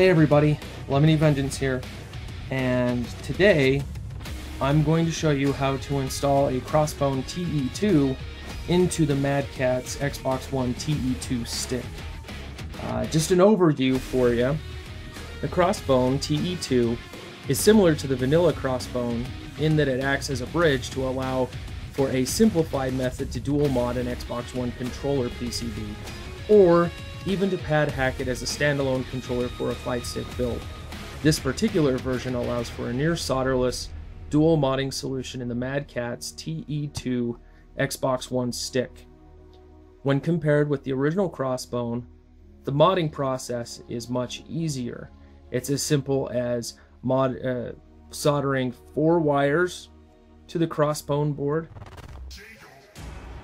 Hey everybody, Lemony Vengeance here, and today I'm going to show you how to install a Crossbone TE2 into the Mad Catz Xbox One TE2 stick. Just an overview for you. The Crossbone TE2 is similar to the vanilla Crossbone in that it acts as a bridge to allow for a simplified method to dual mod an Xbox One controller PCB, or even to pad hack it as a standalone controller for a fight stick build. This particular version allows for a near solderless dual modding solution in the Mad Catz TE2 Xbox One stick. When compared with the original Crossbone, the modding process is much easier. It's as simple as soldering 4 wires to the Crossbone board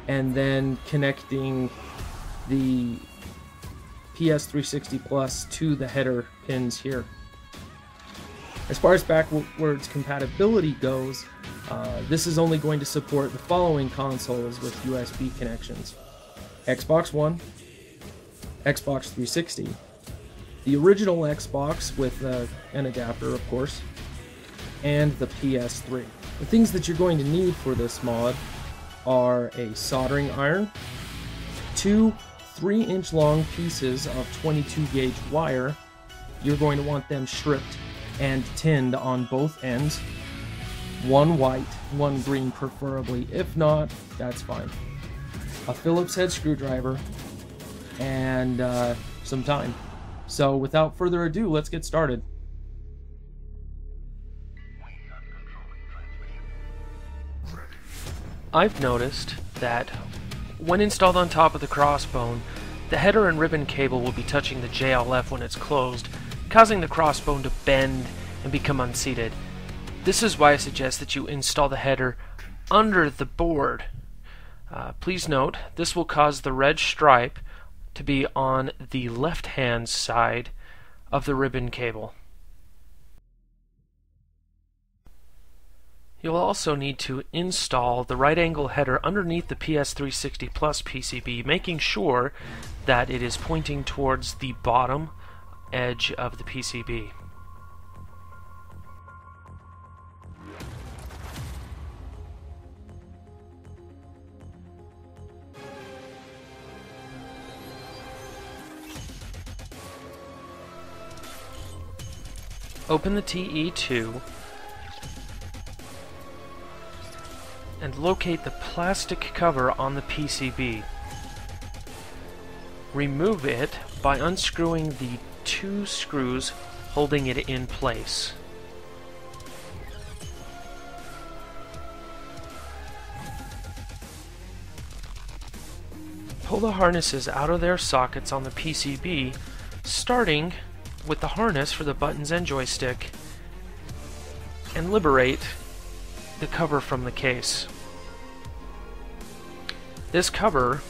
and then connecting the PS360 Plus to the header pins here. As far as backwards compatibility goes, this is only going to support the following consoles with USB connections: Xbox One, Xbox 360, the original Xbox with an adapter, of course, and the PS3. The things that you're going to need for this mod are a soldering iron, 2 3-inch long pieces of 22 gauge wire. You're going to want them stripped and tinned on both ends. 1 white, 1 green preferably. If not, that's fine. A Phillips head screwdriver and some time. So without further ado, let's get started. I've noticed that when installed on top of the Crossbone, the header and ribbon cable will be touching the JLF when it's closed, causing the Crossbone to bend and become unseated. This is why I suggest that you install the header under the board. Please note, this will cause the red stripe to be on the left-hand side of the ribbon cable. You'll also need to install the right angle header underneath the PS360 Plus PCB, making sure that it is pointing towards the bottom edge of the PCB. Open the TE2 and locate the plastic cover on the PCB. Remove it by unscrewing the 2 screws holding it in place. Pull the harnesses out of their sockets on the PCB, starting with the harness for the buttons and joystick, and liberate the cover from the case. This cover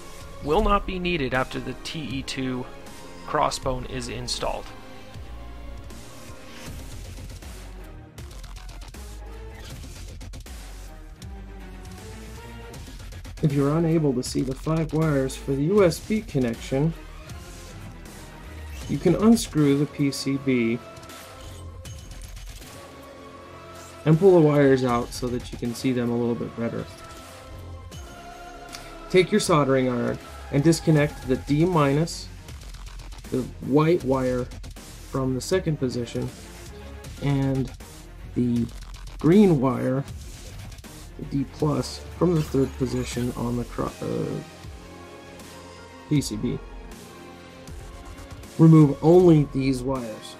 will not be needed after the TE2 Crossbone is installed. If you're unable to see the 5 wires for the USB connection, you can unscrew the PCB and pull the wires out so that you can see them a little bit better. Take your soldering iron and disconnect the D-, the white wire from the second position, and the green wire, the D+, from the third position on the PCB. Remove only these wires.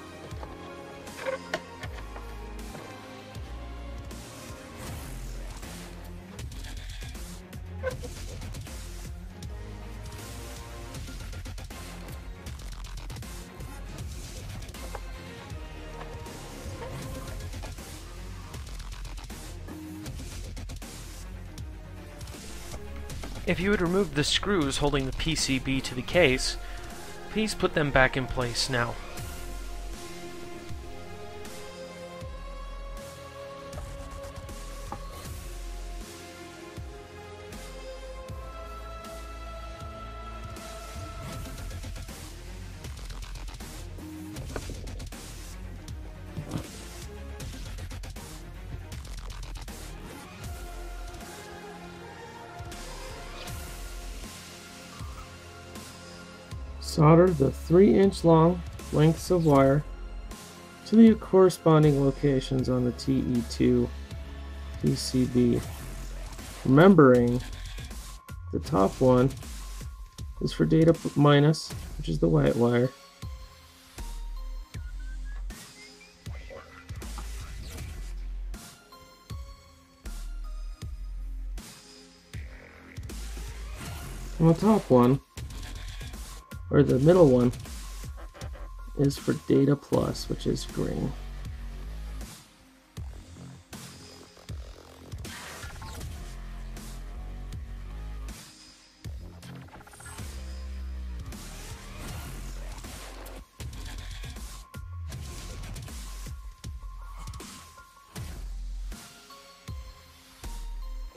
If you had removed the screws holding the PCB to the case, please put them back in place now. Solder the 3-inch long lengths of wire to the corresponding locations on the TE2 PCB. Remembering the top one is for data minus, which is the white wire. And the top one, or the middle one, is for data plus, which is green.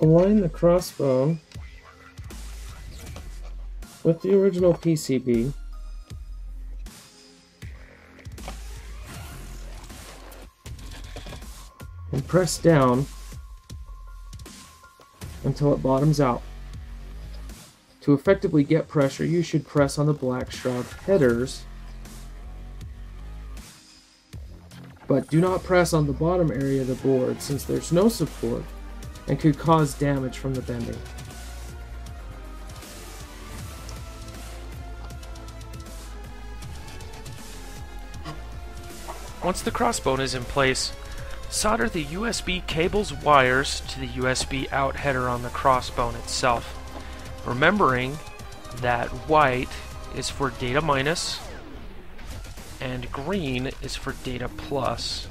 Align the crossbone with the original PCB and press down until it bottoms out. To effectively get pressure, you should press on the black shroud headers, but do not press on the bottom area of the board since there's no support and could cause damage from the bending. Once the crossbone is in place, solder the USB cable's wires to the USB out header on the crossbone itself, remembering that white is for data minus and green is for data plus.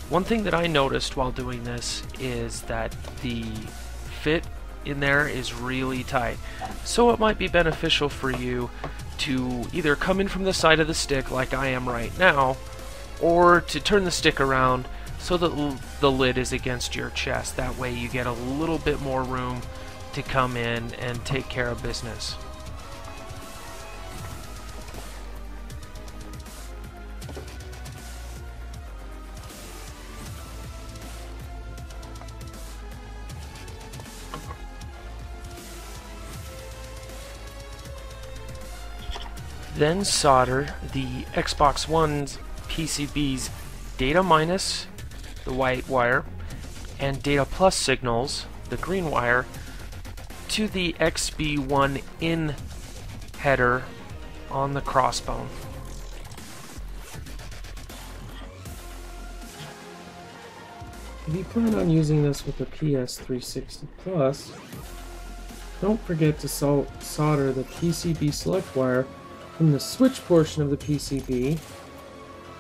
One thing that I noticed while doing this is that the fit in there is really tight, so it might be beneficial for you to either come in from the side of the stick like I am right now, or to turn the stick around so that the lid is against your chest. That way you get a little bit more room to come in and take care of business. Then solder the Xbox One's PCB's data minus, the white wire, and data plus signals, the green wire, to the XB1 in header on the crossbone. If you plan on using this with the PS360 Plus, don't forget to solder the PCB select wire from the switch portion of the PCB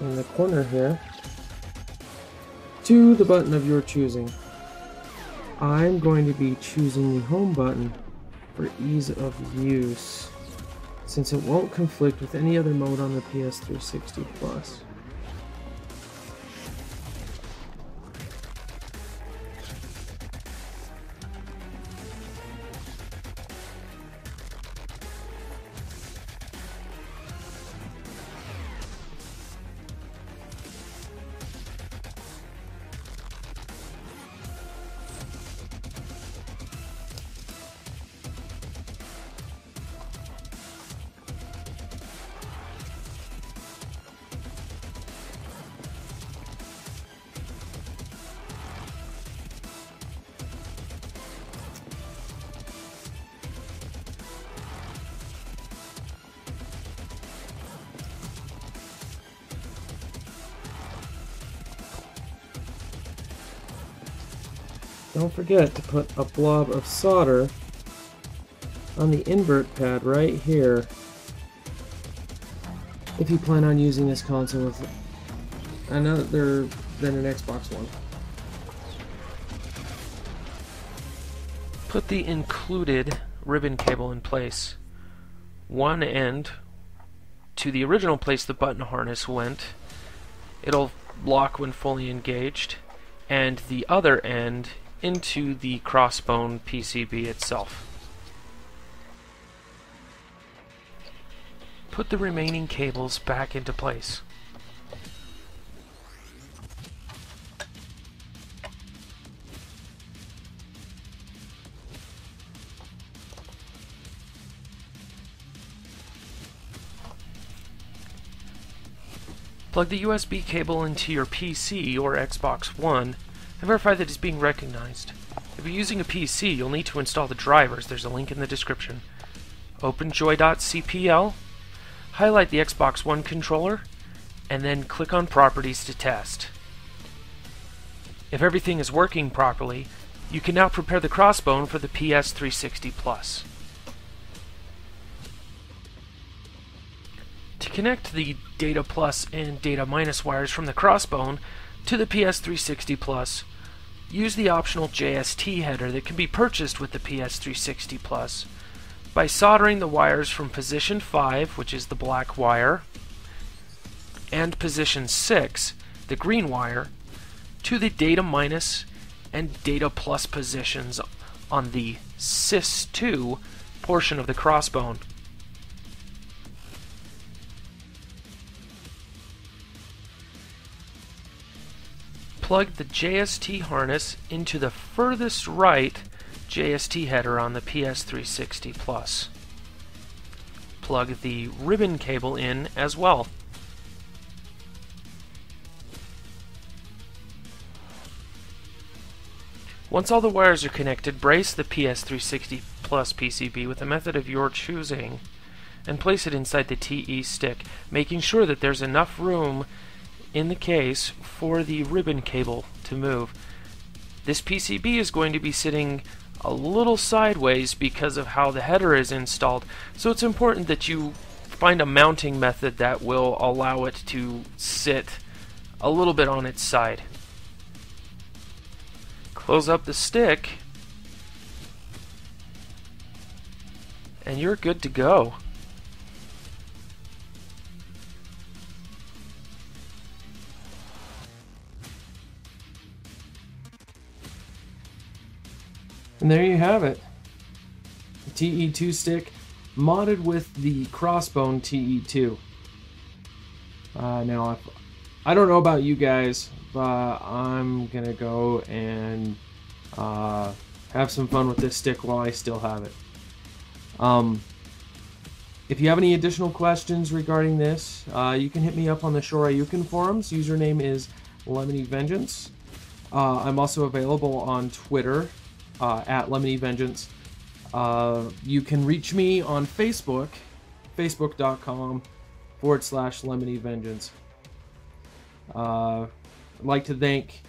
in the corner here to the button of your choosing. I'm going to be choosing the home button for ease of use, since it won't conflict with any other mode on the PS360 Plus. Don't forget to put a blob of solder on the invert pad right here if you plan on using this console with another than an Xbox One. Put the included ribbon cable in place. One end to the original place the button harness went. It'll lock when fully engaged, and the other end into the Crossbone PCB itself. Put the remaining cables back into place. Plug the USB cable into your PC or Xbox One and verify that it's being recognized. If you're using a PC, you'll need to install the drivers. There's a link in the description. Open joy.cpl, highlight the Xbox One controller, and then click on Properties to test. If everything is working properly, you can now prepare the Crossbone for the PS360 Plus. To connect the Data Plus and Data Minus wires from the Crossbone to the PS360 Plus, use the optional JST header that can be purchased with the PS360 Plus by soldering the wires from position 5, which is the black wire, and position 6, the green wire, to the Data Minus and Data Plus positions on the SYS2 portion of the Crossbone. Plug the JST harness into the furthest right JST header on the PS360 Plus. Plug the ribbon cable in as well. Once all the wires are connected, brace the PS360 Plus PCB with a method of your choosing and place it inside the TE stick, making sure that there's enough room in the case for the ribbon cable to move. This PCB is going to be sitting a little sideways because of how the header is installed, so it's important that you find a mounting method that will allow it to sit a little bit on its side. Close up the stick and you're good to go. And there you have it. The TE2 stick modded with the Crossbone TE2. Now, I don't know about you guys, but I'm gonna go and have some fun with this stick while I still have it. If you have any additional questions regarding this, you can hit me up on the Shoryuken forums. Username is LemoneyVengeance. I'm also available on Twitter at LemoneyVengeance. You can reach me on Facebook, facebook.com/LemoneyVengeance. I'd like to thank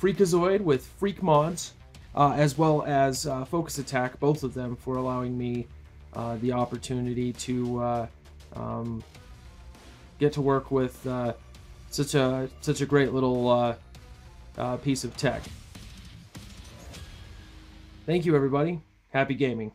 Freakazoid with FreakMods, as well as FocusAttack, both of them, for allowing me the opportunity to get to work with such a great little piece of tech. Thank you, everybody. Happy gaming.